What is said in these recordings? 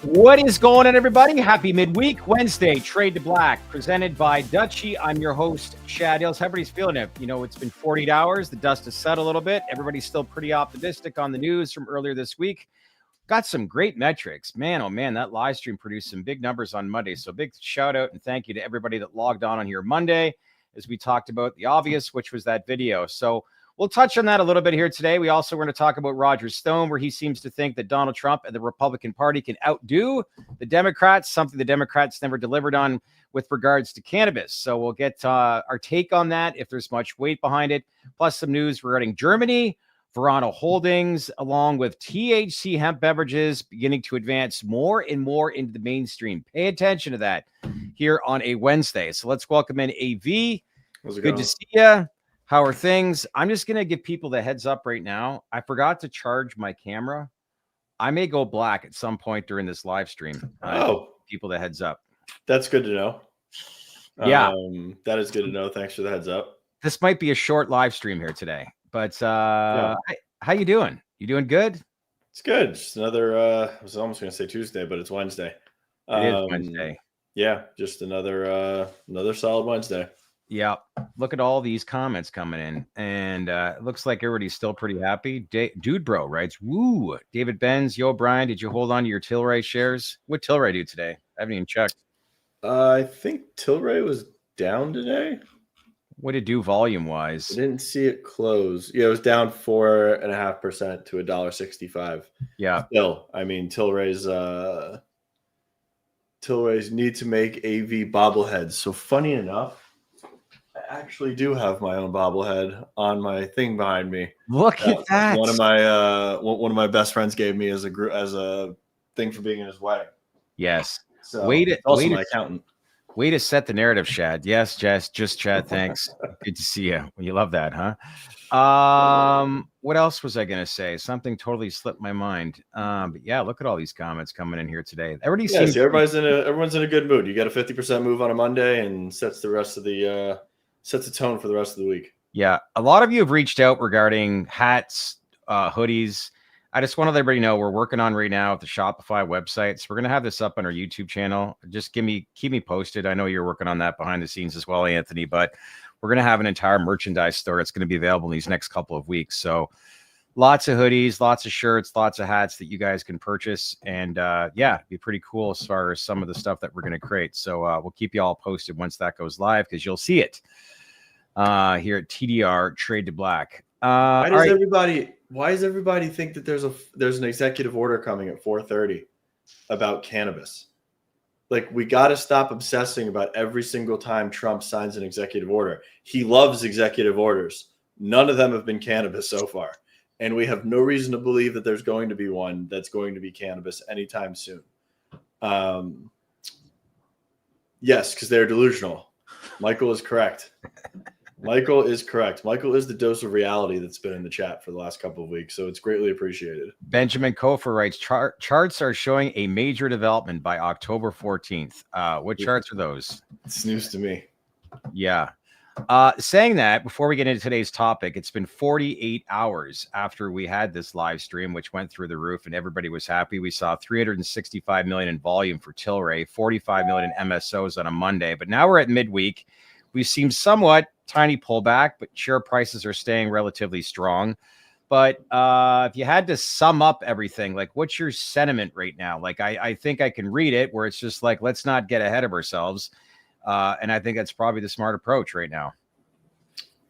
What is going on, everybody? Happy midweek Wednesday, Trade to Black, presented by Dutchie. I'm your host, Chad Hills. How everybody's feeling it? You know, it's been 48 hours. The dust has settled a little bit. Everybody's still pretty optimistic on the news from earlier this week. Got some great metrics. Man, oh man, that live stream produced some big numbers on Monday. So big shout out and thank you to everybody that logged on here Monday as we talked about the obvious, which was that video. So we'll touch on that a little bit here today. We also want to talk about Roger Stone, where he seems to think that Donald Trump and the Republican Party can outdo the Democrats, something the Democrats never delivered on with regards to cannabis. So we'll get our take on that, if there's much weight behind it, plus some news regarding Germany, Verano Holdings, along with THC hemp beverages beginning to advance more and more into the mainstream. Pay attention to that here on a Wednesday. So let's welcome in AV. Good to see you. How are things? I'm just going to give people the heads up right now. I forgot to charge my camera. I may go black at some point during this live stream. People the heads up. That's good to know. Yeah. That is good to know. Thanks for the heads up. This might be a short live stream here today, but how you doing? You doing good? It's good. Just another, I was almost going to say Tuesday, but it's Wednesday. It is Wednesday. Yeah. Just another solid Wednesday. Yeah, look at all these comments coming in, and it looks like everybody's still pretty happy. Dude Bro writes, woo, David Benz, yo, Brian, did you hold on to your Tilray shares? What Tilray do today? I haven't even checked. I think Tilray was down today. What did it do volume-wise? I didn't see it close. Yeah, it was down 4.5% to $1.65. Yeah. Still, I mean, Tilray's need to make AV bobbleheads. So funny enough, I actually do have my own bobblehead on my thing behind me. Look at that. One of my best friends gave me as a thing for being in his wedding. Yes. So my accountant. Way to set the narrative, Chad. Yes, just Chad. Thanks. Good to see you. You love that, huh? What else was I gonna say? Something totally slipped my mind. But yeah, look at all these comments coming in here today. Everyone's in a good mood. You got a 50% move on a Monday and sets the tone for the rest of the week. Yeah, a lot of you have reached out regarding hats, hoodies. I just want to let everybody know we're working on right now at the Shopify website. So we're going to have this up on our YouTube channel. Just keep me posted. I know you're working on that behind the scenes as well, Anthony, but we're going to have an entire merchandise store that's going to be available in these next couple of weeks. So lots of hoodies, lots of shirts, lots of hats that you guys can purchase. And it'd be pretty cool as far as some of the stuff that we're going to create. So we'll keep you all posted once that goes live, because you'll see it here at TDR Trade to Black. Why does everybody think that there's an executive order coming at 4:30 about cannabis? Like, we got to stop obsessing about every single time Trump signs an executive order. He loves executive orders. None of them have been cannabis so far. And we have no reason to believe that there's going to be one that's going to be cannabis anytime soon. Yes, because they're delusional. Michael is correct. Michael is correct. Michael is the dose of reality that's been in the chat for the last couple of weeks, so it's greatly appreciated. Benjamin Kofer writes, charts are showing a major development by October 14th. What charts are those? It's news to me. Yeah. Saying that, before we get into today's topic, it's been 48 hours after we had this live stream, which went through the roof and everybody was happy. We saw 365 million in volume for Tilray, 45 million in MSOs on a Monday, but now we're at midweek. We've seen somewhat tiny pullback, but share prices are staying relatively strong. But if you had to sum up everything, like, what's your sentiment right now? Like, I think I can read it where it's just like, let's not get ahead of ourselves. And I think that's probably the smart approach right now.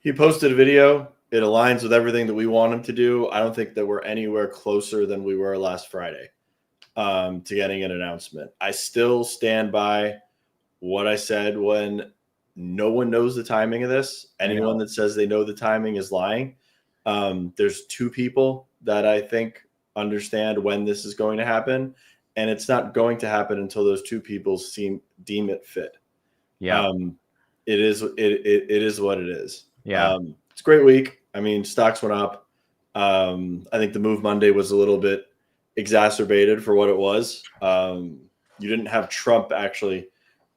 He posted a video. It aligns with everything that we want him to do. I don't think that we're anywhere closer than we were last Friday to getting an announcement. I still stand by what I said when no one knows the timing of this. Anyone that says they know the timing is lying. There's two people that I think understand when this is going to happen, and it's not going to happen until those two people deem it fit. Yeah. It is what it is. Yeah. It's a great week. I mean, stocks went up. I think the move Monday was a little bit exacerbated for what it was. You didn't have Trump actually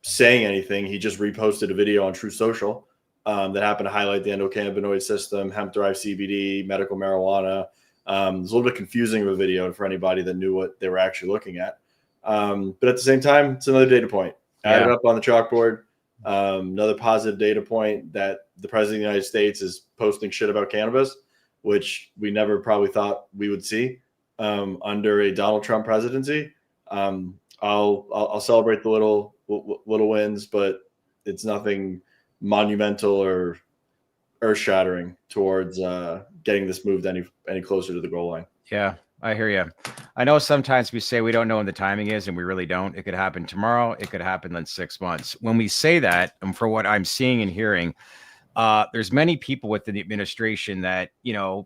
saying anything. He just reposted a video on True Social that happened to highlight the endocannabinoid system, hemp-derived CBD, medical marijuana. It was a little bit confusing of a video for anybody that knew what they were actually looking at. But at the same time, it's another data point. Add it Yeah. up on the chalkboard. Another positive data point that the president of the United States is posting shit about cannabis, which we never probably thought we would see under a Donald Trump presidency. I'll celebrate the little wins, but it's nothing monumental or earth-shattering towards getting this moved any closer to the goal line. Yeah, I hear you. I know sometimes we say we don't know when the timing is, and we really don't. It could happen tomorrow. It could happen in 6 months. When we say that, and for what I'm seeing and hearing, there's many people within the administration that,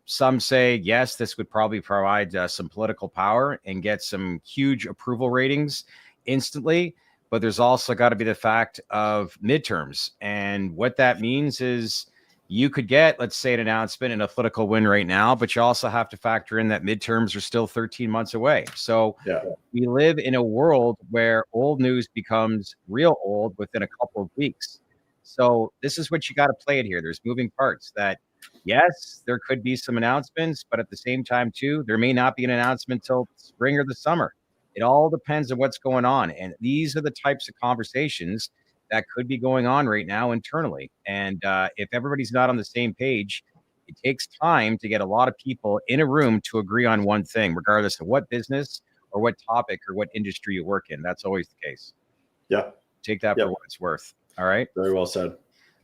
some say, yes, this would probably provide some political power and get some huge approval ratings instantly. But there's also got to be the fact of midterms. And what that means is you could get, let's say, an announcement and a political win right now, but you also have to factor in that midterms are still 13 months away. So we live in a world where old news becomes real old within a couple of weeks. So this is what you got to play it here. There's moving parts that, yes, there could be some announcements, but at the same time, too, there may not be an announcement till spring or the summer. It all depends on what's going on. And these are the types of conversations that could be going on right now internally. And if everybody's not on the same page, it takes time to get a lot of people in a room to agree on one thing, regardless of what business or what topic or what industry you work in. That's always the case. Yeah. Take that for what it's worth. All right. Very well said.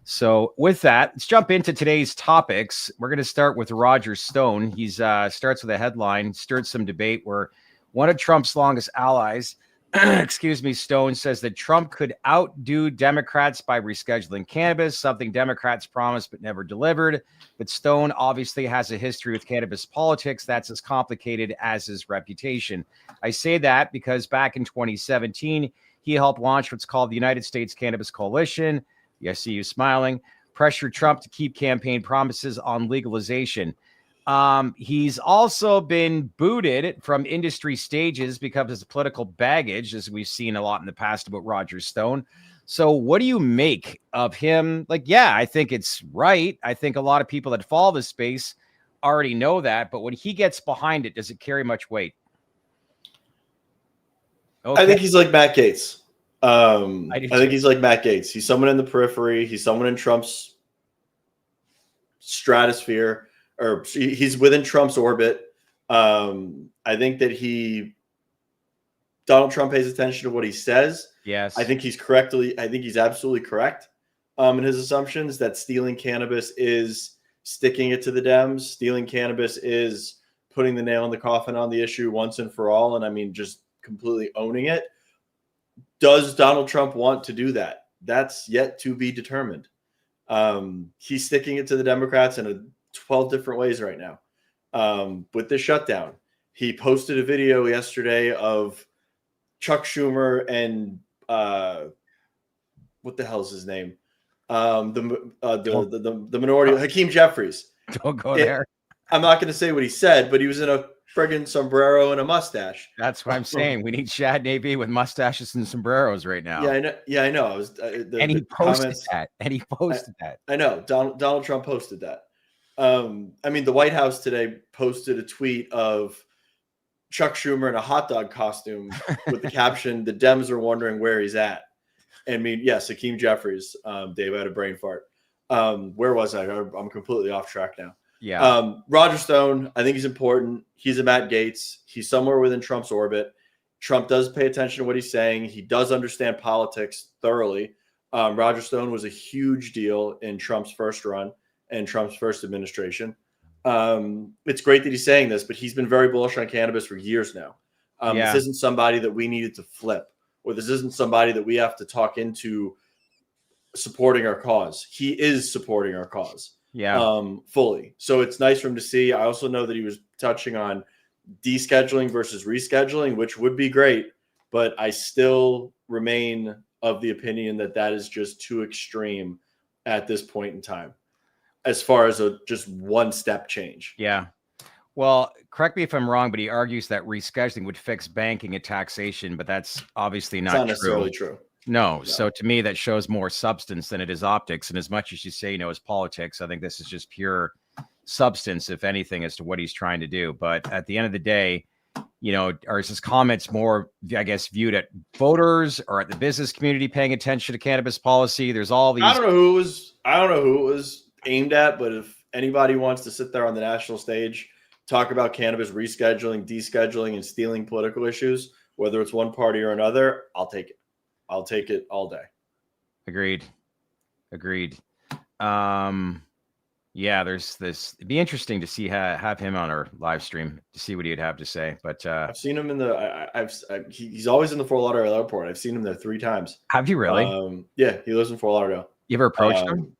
So with that, let's jump into today's topics. We're going to start with Roger Stone. He's starts with a headline, stirred some debate where one of Trump's longest allies, Stone says that Trump could outdo Democrats by rescheduling cannabis, something Democrats promised but never delivered. But Stone obviously has a history with cannabis politics that's as complicated as his reputation. I say that because back in 2017, he helped launch what's called the United States Cannabis Coalition. I see you smiling. Pressure Trump to keep campaign promises on legalization. He's also been booted from industry stages because of his political baggage, as we've seen a lot in the past about Roger Stone. So what do you make of him? I think it's right. I think a lot of people that follow this space already know that. But when he gets behind it, does it carry much weight? Okay. I think he's like Matt Gaetz. I think he's like Matt Gaetz. He's someone in the periphery. He's someone in Trump's stratosphere, or he's within Trump's orbit. I think that Donald Trump pays attention to what he says. Yes. I think he's absolutely correct in his assumptions that stealing cannabis is sticking it to the Dems. Stealing cannabis is putting the nail in the coffin on the issue once and for all. And I mean, just completely owning it. Does Donald Trump want to do that? That's yet to be determined. He's sticking it to the Democrats in 12 different ways right now. With this shutdown, he posted a video yesterday of Chuck Schumer and what the hell's his name? The minority, Hakeem Jeffries. Don't go there. I'm not going to say what he said, but he was in a friggin' sombrero and a mustache. That's what I'm saying. We need Shad and AB with mustaches and sombreros right now. Yeah, I know. I was, and he posted that. I know. Donald Trump posted that. I mean, the White House today posted a tweet of Chuck Schumer in a hot dog costume with the caption, "The Dems are wondering where he's at." I mean, yes, Hakeem Jeffries. Dave, I had a brain fart. Where was I? I'm completely off track now. Yeah. Roger Stone, I think he's important. He's a Matt Gaetz. He's somewhere within Trump's orbit. Trump does pay attention to what he's saying. He does understand politics thoroughly. Roger Stone was a huge deal in Trump's first run and Trump's first administration. It's great that he's saying this, but he's been very bullish on cannabis for years now. This isn't somebody that we needed to flip, or this isn't somebody that we have to talk into supporting our cause. He is supporting our cause. Fully. So it's nice for him to see. I also know that he was touching on descheduling versus rescheduling, which would be great, but I still remain of the opinion that that is just too extreme at this point in time, as far as just one step change. Yeah. Well, correct me if I'm wrong, but he argues that rescheduling would fix banking and taxation, but that's obviously not necessarily true. No. So to me, that shows more substance than it is optics. And as much as you say, it's politics, I think this is just pure substance, if anything, as to what he's trying to do. But at the end of the day, or is his comments more, I guess, viewed at voters or at the business community paying attention to cannabis policy? There's all these. I don't know who it was aimed at, but if anybody wants to sit there on the national stage, talk about cannabis rescheduling, descheduling, and stealing political issues, whether it's one party or another, I'll take it. I'll take it all day. Agreed. Yeah, there's this. It'd be interesting to see have him on our live stream to see what he'd have to say. But I've seen him in the. He's always in the Fort Lauderdale airport. I've seen him there 3 times. Have you really? Yeah, he lives in Fort Lauderdale. You ever approached him?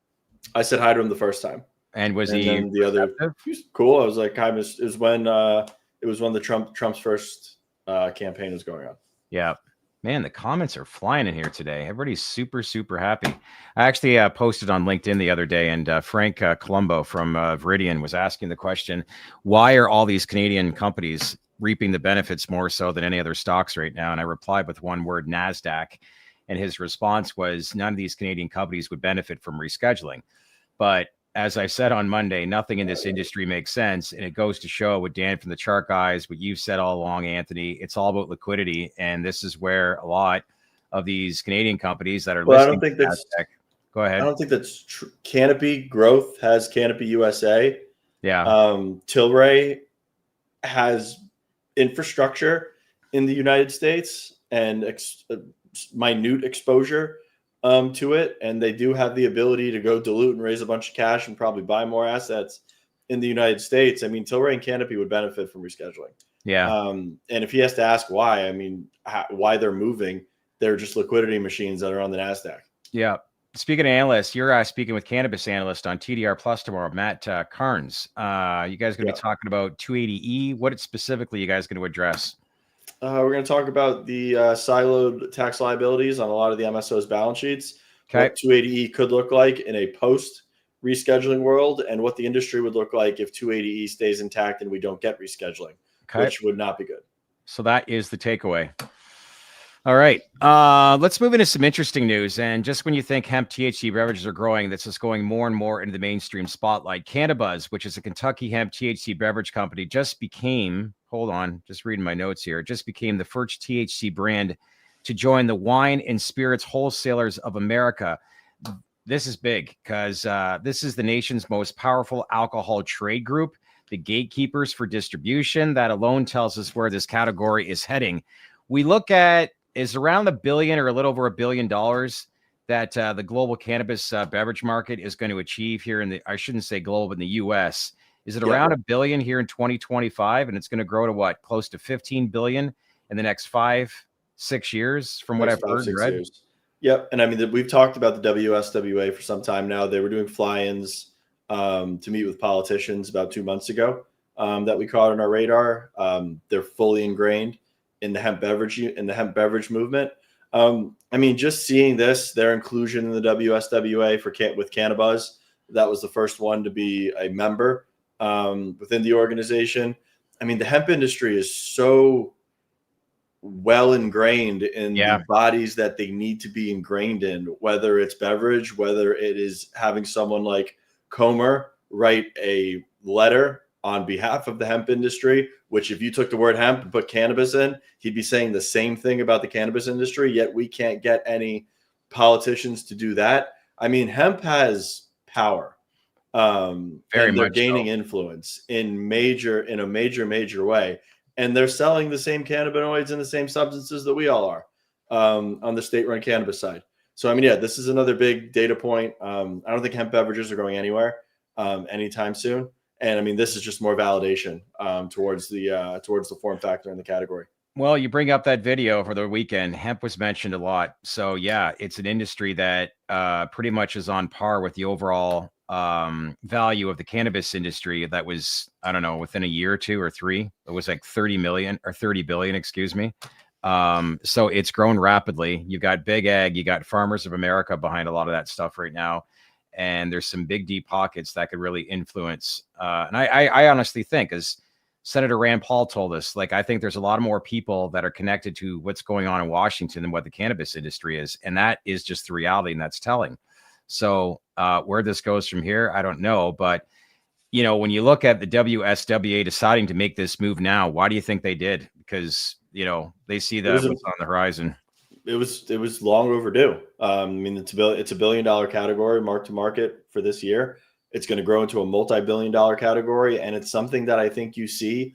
I said hi to him the first time. And was he the other? He was cool. I was like, hi, it was when the Trump's first campaign was going on. Yeah. Man, the comments are flying in here today. Everybody's super, super happy. I actually posted on LinkedIn the other day, and Frank Colombo from Viridian was asking the question, why are all these Canadian companies reaping the benefits more so than any other stocks right now? And I replied with one word, NASDAQ. And his response was, none of these Canadian companies would benefit from rescheduling. But as I said on Monday, nothing in this industry makes sense. And it goes to show what Dan from the chart guys, what you've said all along, Anthony, it's all about liquidity. And this is where a lot of these Canadian companies that are listening. I don't think that's go ahead. I don't think that's true. Canopy Growth has Canopy USA. Yeah. Tilray has infrastructure in the United States and minute exposure to it, and they do have the ability to go dilute and raise a bunch of cash and probably buy more assets in the United States. I mean, Tilray and Canopy would benefit from rescheduling. Yeah. And if he has to ask why, I mean, why they're moving, they're just liquidity machines that are on the NASDAQ. Yeah. Speaking of analysts, you're speaking with Cannabis Analyst on TDR Plus tomorrow, Matt Carnes. You guys going to be talking about 280E. What specifically you guys going to address? We're going to talk about the siloed tax liabilities on a lot of the MSO's balance sheets. Okay. What 280E could look like in a post-rescheduling world, and what the industry would look like if 280E stays intact and we don't get rescheduling, which would not be good. So that is the takeaway. All right. Let's move into some interesting news. And just when you think hemp THC beverages are growing, that's just going more and more into the mainstream spotlight. Cannabuzz, which is a Kentucky hemp THC beverage company, just became, hold on, just reading my notes here, just became the first THC brand to join the Wine and Spirits Wholesalers of America. This is big because this is the nation's most powerful alcohol trade group, the gatekeepers for distribution. That alone tells us where this category is heading. We look at is around $1 billion or a little over $1 billion that the global cannabis beverage market is going to achieve here in the, I shouldn't say global, but in the US. Is it around $1 billion here in 2025? And it's going to grow to what? Close to 15 billion in the next 5-6 years from what I've heard and read. Years. Yep. And I mean, we've talked about the WSWA for some time now. They were doing fly-ins to meet with politicians about 2 months ago that we caught on our radar. They're fully ingrained in the hemp beverage movement. I mean, just seeing their inclusion in the WSWA with Cannabuzz, that was the first one to be a member within the organization. I mean, the hemp industry is so well ingrained in the bodies that they need to be ingrained in, whether it's beverage, whether it is having someone like Comer write a letter on behalf of the hemp industry, which if you took the word hemp and put cannabis in, he'd be saying the same thing about the cannabis industry, yet we can't get any politicians to do that. I mean, hemp has power. And they're gaining influence in a major way. And they're selling the same cannabinoids and the same substances that we all are on the state-run cannabis side. So, I mean, yeah, this is another big data point. I don't think hemp beverages are going anywhere anytime soon. And I mean, this is just more validation towards the form factor in the category. Well, you bring up that video for the weekend. Hemp was mentioned a lot. So yeah, it's an industry that pretty much is on par with the overall value of the cannabis industry. That was, I don't know, within a year or 2 or 3, it was like 30 billion, excuse me. So it's grown rapidly. You got Big Ag, you got Farmers of America behind a lot of that stuff right now. And there's some big deep pockets that could really influence. And I honestly think, as Senator Rand Paul told us, like, I think there's a lot more people that are connected to what's going on in Washington than what the cannabis industry is. And that is just the reality, and that's telling. So where this goes from here, I don't know. But, when you look at the WSWA deciding to make this move now, why do you think they did? Because, they see that what's on the horizon. It was long overdue. I mean, it's a $1 billion category mark to market for this year. It's going to grow into a multi-billion-dollar category, and it's something that I think you see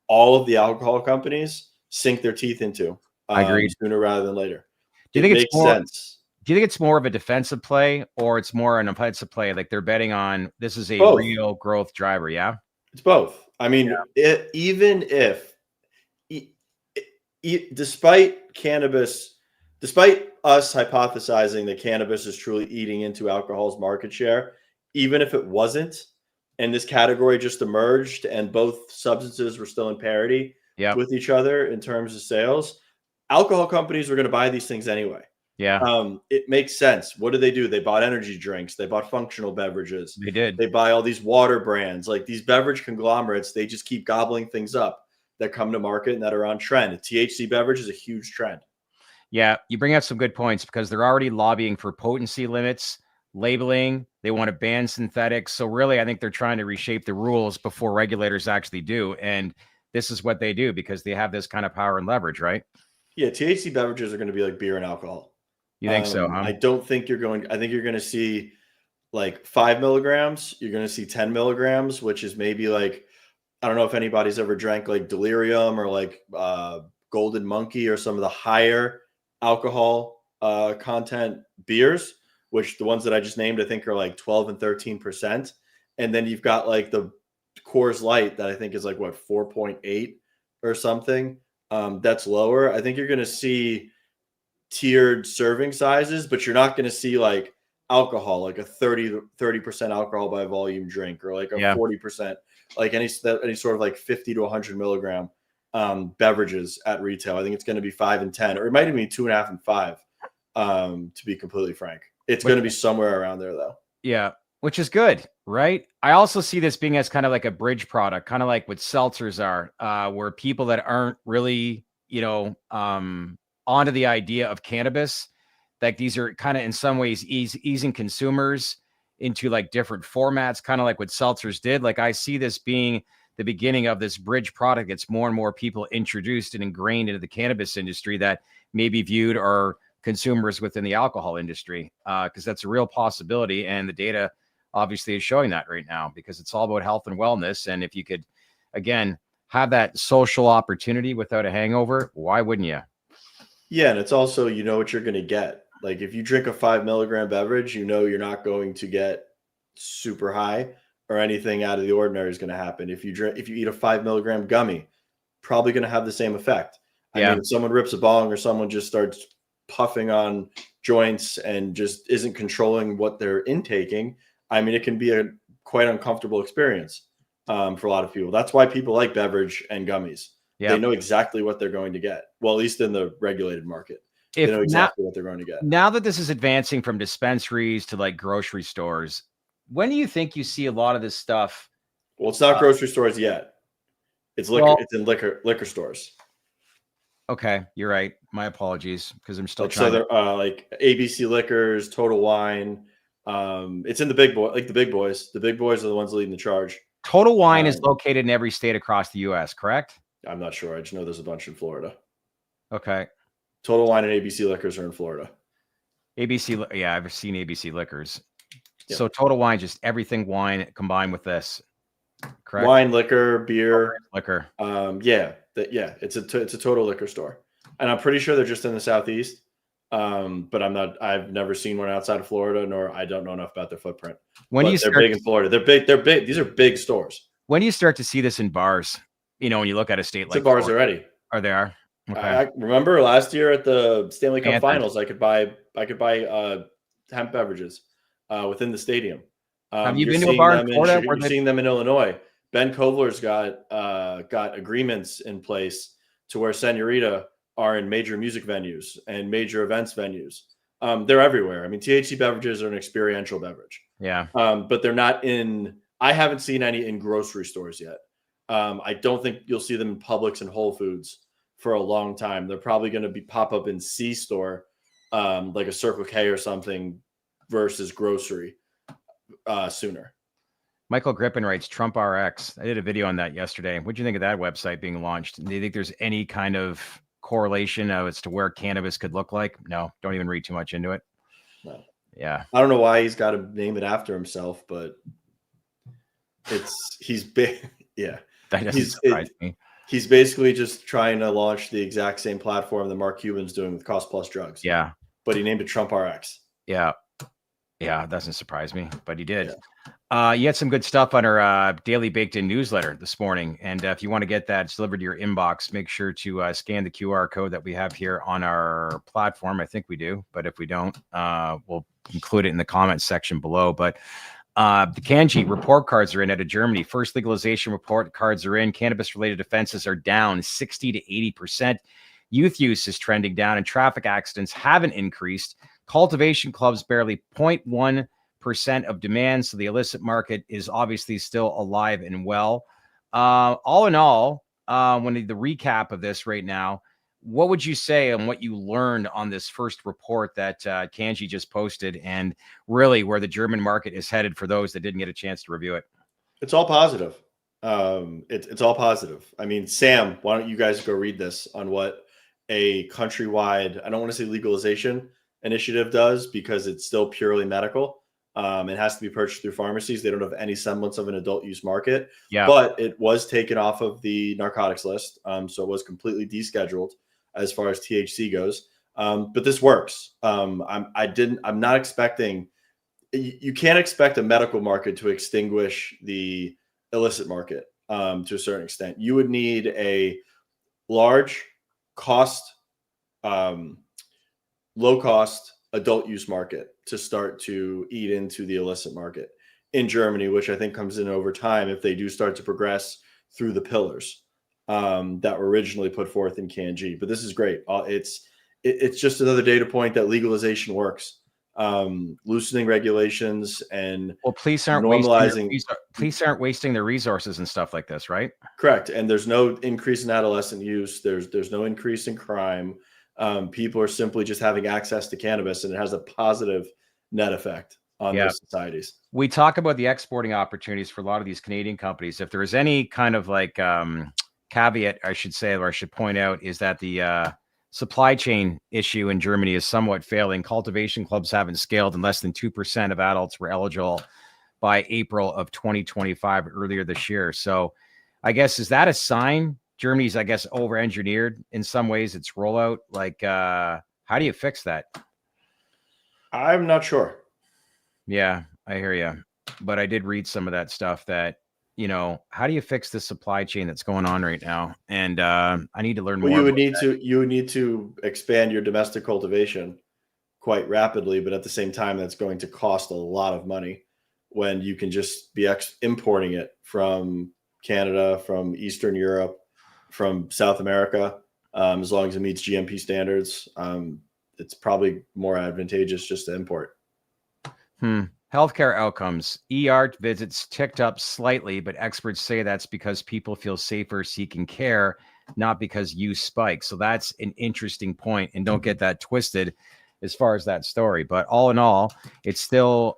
all of the alcohol companies sink their teeth into. I agree. Sooner rather than later. Do you think makes sense? Do you think it's more of a defensive play, or it's more an offensive play? Like they're betting on this is a real growth driver. Yeah, it's both. I mean, even if, despite cannabis. Despite us hypothesizing that cannabis is truly eating into alcohol's market share, even if it wasn't, and this category just emerged and both substances were still in parity with each other in terms of sales, alcohol companies were going to buy these things anyway. Yeah. It makes sense. What do? They bought energy drinks. They bought functional beverages. They did. They buy all these water brands. Like these beverage conglomerates, they just keep gobbling things up that come to market and that are on trend. A THC beverage is a huge trend. Yeah, you bring up some good points because they're already lobbying for potency limits, labeling. They want to ban synthetics. So really, I think they're trying to reshape the rules before regulators actually do. And this is what they do because they have this kind of power and leverage, right? Yeah, THC beverages are going to be like beer and alcohol. You think so? I don't think you're going. I think you're going to see like 5 milligrams. You're going to see 10 milligrams, which is maybe like, I don't know if anybody's ever drank like Delirium or like Golden Monkey or some of the higher alcohol content beers, which the ones that I just named, I think are like 12 and 13%. And then you've got like the Coors Light that I think is like 4.8 or something. That's lower. I think you're going to see tiered serving sizes, but you're not going to see like alcohol, like a 30% alcohol by volume drink or like a 40%, like any sort of like 50 to 100 milligram beverages at retail. I think it's going to be 5 and 10, or it might even be 2.5 and 5. To be completely frank, it's going to be somewhere around there though. Yeah, which is good, right? I also see this being as kind of like a bridge product, kind of like what seltzers are, where people that aren't really, onto the idea of cannabis, like these are kind of in some ways easing consumers into like different formats, kind of like what seltzers did. Like I see this being the beginning of this bridge product. It's more and more people introduced and ingrained into the cannabis industry that may be viewed or consumers within the alcohol industry, because that's a real possibility. And the data obviously is showing that right now, because it's all about health and wellness. And if you could, again, have that social opportunity without a hangover, why wouldn't you? Yeah. And it's also, what you're going to get. Like if you drink a 5 milligram beverage, you're not going to get super high or anything out of the ordinary is going to happen. If you eat a 5 milligram gummy, probably going to have the same effect. I mean, if someone rips a bong or someone just starts puffing on joints and just isn't controlling what they're intaking, I mean, it can be a quite uncomfortable experience for a lot of people. That's why people like beverage and gummies. They know exactly what they're going to get. Well, at least in the regulated market, they know exactly what they're going to get. Now that this is advancing from dispensaries to like grocery stores, when do you think you see a lot of this stuff? Well, it's not grocery stores yet. It's liquor. It's in liquor stores. Okay, you're right. My apologies, because I'm still trying. So they're like ABC Liquors, Total Wine. It's in the big boys. The big boys are the ones leading the charge. Total Wine is located in every state across the U.S., correct? I'm not sure. I just know there's a bunch in Florida. Okay. Total Wine and ABC Liquors are in Florida. I've seen ABC Liquors. Yep. So Total Wine, just everything wine combined with this, correct? Wine, liquor, beer, liquor. It's a total liquor store, and I'm pretty sure they're just in the Southeast. But I've never seen one outside of Florida, nor I don't know enough about their footprint. They're big in Florida. They're big. These are big stores. When do you start to see this in bars? When you look at a state like bars already. Are they are? Okay. I remember last year at the Stanley Cup Finals, I could buy hemp beverages within the stadium. Have you been to a bar in Florida? You're seeing them in Illinois. Ben Kovler's got agreements in place to where Senorita are in major music venues and major events venues. They're everywhere. I mean, THC beverages are an experiential beverage. Yeah. But they're not I haven't seen any in grocery stores yet. I don't think you'll see them in Publix and Whole Foods for a long time. They're probably going to pop up in C-store, like a Circle K or something, versus grocery sooner. Michael Grippin writes Trump RX. I did a video on that yesterday. What do you think of that website being launched? Do you think there's any kind of correlation as to where cannabis could look like? No, don't even read too much into it. No. Yeah. I don't know why he's got to name it after himself, but he's big. Yeah. That doesn't surprise me. He's basically just trying to launch the exact same platform that Mark Cuban's doing with cost plus drugs. Yeah. But he named it Trump RX. Yeah. Yeah. It doesn't surprise me, but he did. Yeah. You had some good stuff on our daily baked in newsletter this morning. And if you want to get that delivered to your inbox, make sure to scan the QR code that we have here on our platform. I think we do, but if we don't, we'll include it in the comments section below. But the Kanji report cards are in out of Germany. First legalization report cards are in. Cannabis related offenses are down 60 to 80%. Youth use is trending down and traffic accidents haven't increased. Cultivation clubs barely 0.1% of demand. So the illicit market is obviously still alive and well. All in all, when the recap of this right now, what would you say on what you learned on this first report that Kanji just posted and really where the German market is headed for those that didn't get a chance to review it? It's all positive. It's all positive. I mean, Sam, why don't you guys go read this on what a countrywide, I don't want to say legalization initiative does because it's still purely medical. It has to be purchased through pharmacies. They don't have any semblance of an adult use market, but it was taken off of the narcotics list. So it was completely descheduled as far as THC goes. But this works. I'm not expecting, you can't expect a medical market to extinguish the illicit market to a certain extent. You would need a large cost, low cost adult use market to start to eat into the illicit market in Germany, which I think comes in over time if they do start to progress through the pillars that were originally put forth in Kanji. But this is great. It's just another data point that legalization works. Loosening regulations and police aren't wasting their resources and stuff like this, right? Correct. And there's no increase in adolescent use. There's no increase in crime. People are simply just having access to cannabis, and it has a positive net effect on those societies. We talk about the exporting opportunities for a lot of these Canadian companies. If there is any kind of like caveat, I should say, or I should point out, is that the supply chain issue in Germany is somewhat failing. Cultivation clubs haven't scaled, and less than 2% of adults were eligible by April of 2025 earlier this year. So I guess, is that a sign Germany's, I guess, over-engineered in some ways its rollout? Like, how do you fix that? I'm not sure. Yeah, I hear you. But I did read some of that stuff that, how do you fix the supply chain that's going on right now? And I need to learn more. You would need to expand your domestic cultivation quite rapidly, but at the same time, that's going to cost a lot of money when you can just be importing it from Canada, from Eastern Europe, from South America, as long as it meets GMP standards. It's probably more advantageous just to import. Healthcare outcomes. ER visits ticked up slightly, but experts say that's because people feel safer seeking care, not because use spikes. So that's an interesting point, and don't get that twisted as far as that story. But all in all, it's still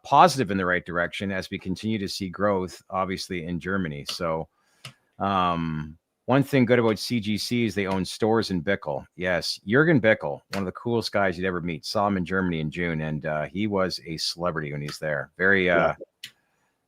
positive in the right direction as we continue to see growth, obviously, in Germany. So one thing good about CGC is they own stores in Bickel. Yes, Jürgen Bickel, one of the coolest guys you'd ever meet. Saw him in Germany in June, and he was a celebrity when he's there. Very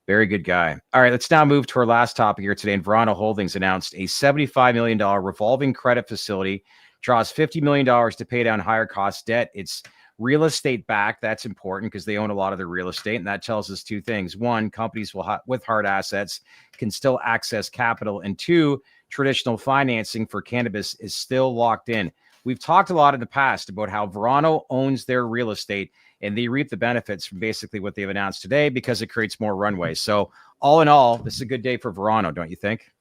good guy. All right, let's now move to our last topic here today. And Verano Holdings announced a $75 million revolving credit facility, draws $50 million to pay down higher cost debt. It's real estate backed. That's important because they own a lot of their real estate. And that tells us two things. One, companies with hard assets can still access capital. And two, traditional financing for cannabis is still locked in. We've talked a lot in the past about how Verano owns their real estate and they reap the benefits from basically what they've announced today because it creates more runway. So all in all, this is a good day for Verano, don't you think?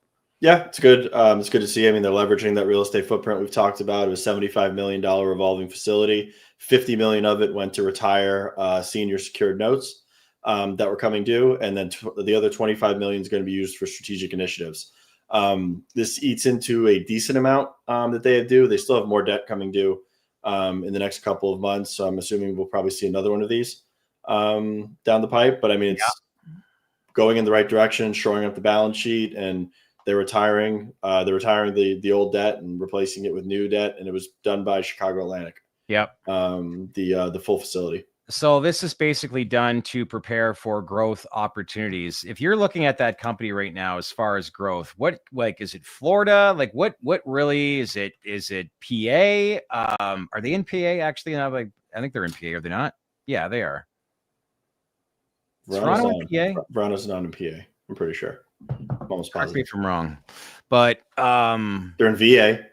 Yeah, it's good. It's good to see. I mean, they're leveraging that real estate footprint we've talked about. It was $75 million revolving facility. $50 million of it went to retire senior secured notes that were coming due. And then the other $25 million is going to be used for strategic initiatives. This eats into a decent amount that they do. They still have more debt coming due in the next couple of months. So I'm assuming we'll probably see another one of these down the pipe. But I mean, it's going in the right direction, shoring up the balance sheet, and they're retiring the old debt and replacing it with new debt, and it was done by Chicago Atlantic. Yep. The full facility. So this is basically done to prepare for growth opportunities. If you're looking at that company right now, as far as growth, what, like, is it Florida? Like, what really is it? Is it PA? Are they in PA actually? I think they're in PA. Are they not? Yeah, they are. Verano's not in PA. I'm pretty sure. I'm almost positive. Correct me if I'm wrong, but they're in VA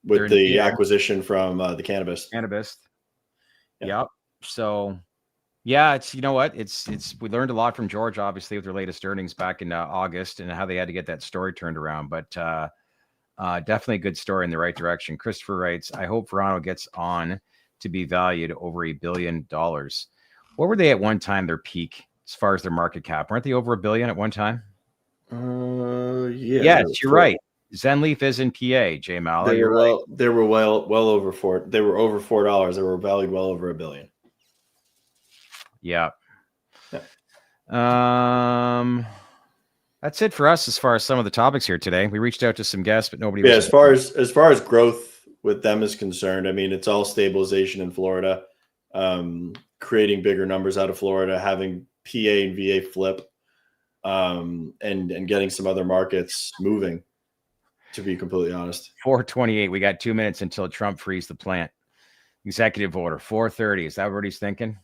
with the acquisition from the Cannabis. Yep. So, yeah, it's, you know what, it's we learned a lot from George, obviously, with their latest earnings back in August, and how they had to get that story turned around. But definitely a good story in the right direction. Christopher writes, I hope Verano gets on to be valued over $1 billion. What were they at one time, their peak, as far as their market cap? Weren't they over $1 billion at one time? Yeah. Yes, you're right. Zenleaf is in PA, J Mal. They were well over $4. They were over $4. They were valued well over $1 billion. Yeah. That's it for us as far as some of the topics here today. We reached out to some guests, but nobody. Yeah, as far as growth with them is concerned, I mean, it's all stabilization in Florida, creating bigger numbers out of Florida, having PA and VA flip, and getting some other markets moving. To be completely honest, 4:28. We got 2 minutes until Trump frees the plant. Executive order 4:30. Is that what he's thinking?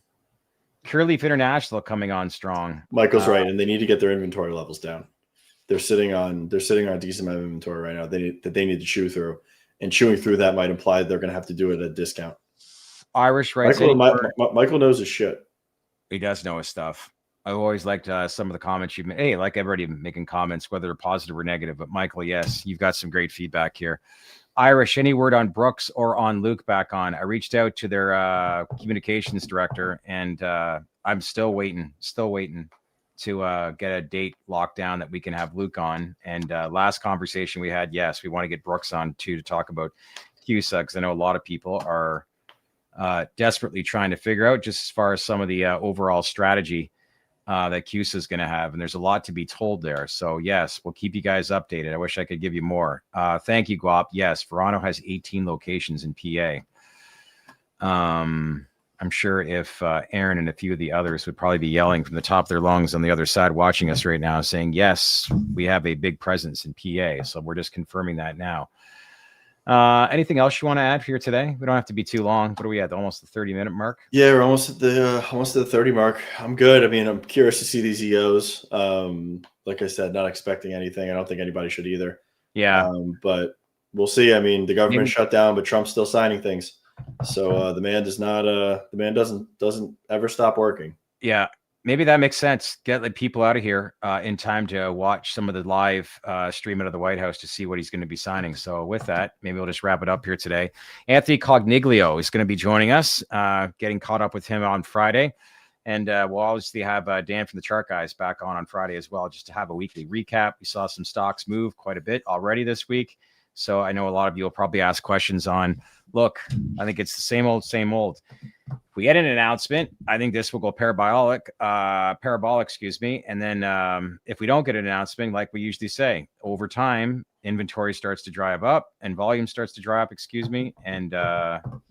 Cureleaf International coming on strong. Michael's right, and they need to get their inventory levels down. They're sitting on a decent amount of inventory right now. They need to chew through, and chewing through that might imply they're going to have to do it at a discount. Irish writes, Michael knows his shit. He does know his stuff. I've always liked some of the comments you've made. Hey, like everybody making comments, whether they're positive or negative. But Michael, yes, you've got some great feedback here. Irish, any word on Brooks or on Luke back on? I reached out to their communications director, and I'm still waiting to get a date locked down that we can have Luke on. And last conversation we had, yes, we want to get Brooks on too, to talk about CUSA, because I know a lot of people are desperately trying to figure out just as far as some of the overall strategy that CUSA is going to have. And there's a lot to be told there. So yes, we'll keep you guys updated. I wish I could give you more. Thank you, Guap. Yes, Verano has 18 locations in PA. I'm sure if Aaron and a few of the others would probably be yelling from the top of their lungs on the other side watching us right now, saying, yes, we have a big presence in PA. So we're just confirming that now. Anything else you want to add for here today? We don't have to be too long. What are we at? Almost the 30-minute mark? Yeah, we're almost at the 30 mark. I'm good. I mean, I'm curious to see these EOs. Like I said, not expecting anything. I don't think anybody should either. Yeah. But we'll see. I mean, the government shut down, but Trump's still signing things. So the man doesn't ever stop working. Yeah. Maybe that makes sense. Get the people out of here in time to watch some of the live stream out of the White House to see what he's going to be signing. So with that, maybe we'll just wrap it up here today. Anthony Cogniglio is going to be joining us, getting caught up with him on Friday. And we'll obviously have Dan from the Chart Guys back on Friday as well, just to have a weekly recap. We saw some stocks move quite a bit already this week. So I know a lot of you will probably ask questions on, look, I think it's the same old, same old. If we get an announcement, I think this will go parabolic, excuse me. And then if we don't get an announcement, like we usually say, over time, inventory starts to drive up and volume starts to dry up, excuse me. And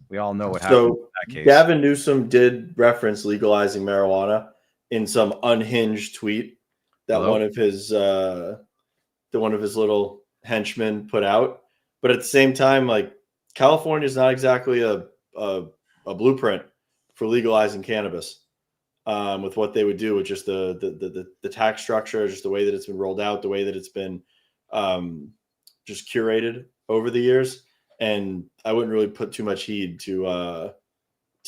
we all know what happened in that case. Gavin Newsom did reference legalizing marijuana in some unhinged tweet that one of his little henchmen put out. But at the same time, like, California is not exactly a blueprint for legalizing cannabis, with what they would do with just the tax structure, just the way that it's been rolled out, the way that it's been just curated over the years. And I wouldn't really put too much heed to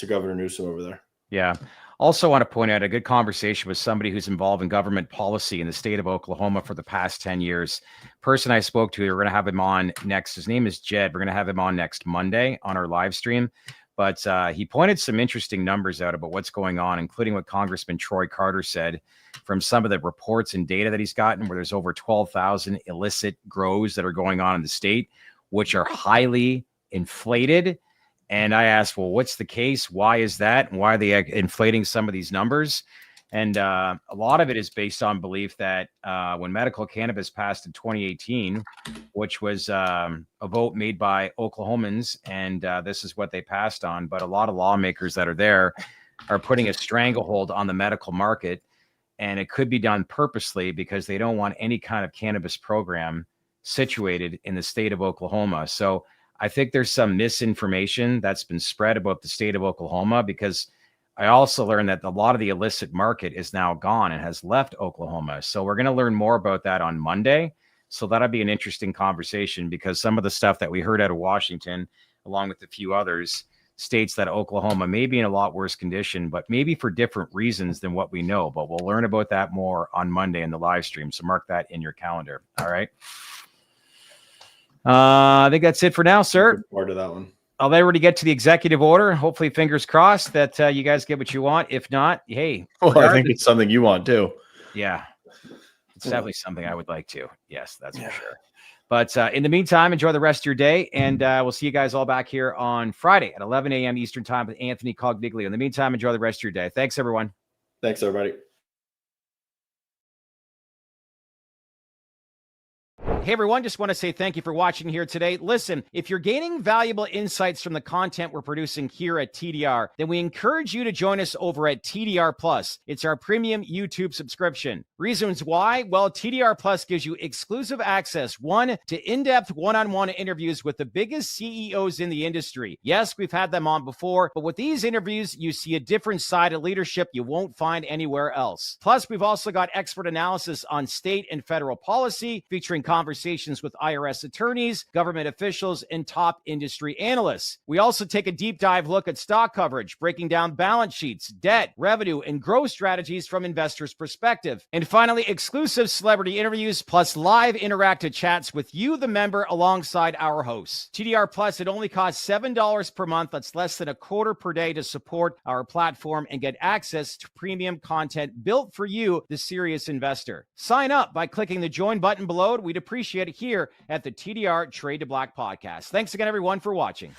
Governor Newsom over there. Yeah. Also want to point out a good conversation with somebody who's involved in government policy in the state of Oklahoma for the past 10 years. Person I spoke to, we're going to have him on next. His name is Jed. We're going to have him on next Monday on our live stream. But he pointed some interesting numbers out about what's going on, including what Congressman Troy Carter said from some of the reports and data that he's gotten, where there's over 12,000 illicit grows that are going on in the state, which are highly inflated. And I asked, well, what's the case? Why is that? And why are they inflating some of these numbers? And a lot of it is based on belief that when medical cannabis passed in 2018, which was a vote made by Oklahomans, and this is what they passed on. But a lot of lawmakers that are there are putting a stranglehold on the medical market. And it could be done purposely because they don't want any kind of cannabis program situated in the state of Oklahoma. So I think there's some misinformation that's been spread about the state of Oklahoma, because I also learned that a lot of the illicit market is now gone and has left Oklahoma. So we're going to learn more about that on Monday. So that'll be an interesting conversation, because some of the stuff that we heard out of Washington, along with a few others, states that Oklahoma may be in a lot worse condition, but maybe for different reasons than what we know. But we'll learn about that more on Monday in the live stream. So mark that in your calendar. All right. I think that's it for now, sir. Part of that one. I'll let everybody get to the executive order. Hopefully, fingers crossed that you guys get what you want. If not, hey. Well, I think it's something you want too. Yeah. It's definitely something I would like to. Yes, that's for sure. But in the meantime, enjoy the rest of your day. And we'll see you guys all back here on Friday at 11 a.m. Eastern time with Anthony Cogniglio. In the meantime, enjoy the rest of your day. Thanks, everyone. Thanks, everybody. Hey, everyone, just want to say thank you for watching here today. Listen, if you're gaining valuable insights from the content we're producing here at TDR, then we encourage you to join us over at TDR Plus. It's our premium YouTube subscription. Reasons why? Well, TDR Plus gives you exclusive access, one, to in-depth one-on-one interviews with the biggest CEOs in the industry. Yes, we've had them on before, but with these interviews, you see a different side of leadership you won't find anywhere else. Plus, we've also got expert analysis on state and federal policy, featuring conversations with IRS attorneys, government officials, and top industry analysts. We also take a deep dive look at stock coverage, breaking down balance sheets, debt, revenue, and growth strategies from investors' perspective. And finally, exclusive celebrity interviews plus live interactive chats with you, the member, alongside our hosts. TDR Plus, it only costs $7 per month. That's less than $0.25 per day to support our platform and get access to premium content built for you, the serious investor. Sign up by clicking the join button below. We'd appreciate it here at the TDR Trade to Black podcast. Thanks again, everyone, for watching.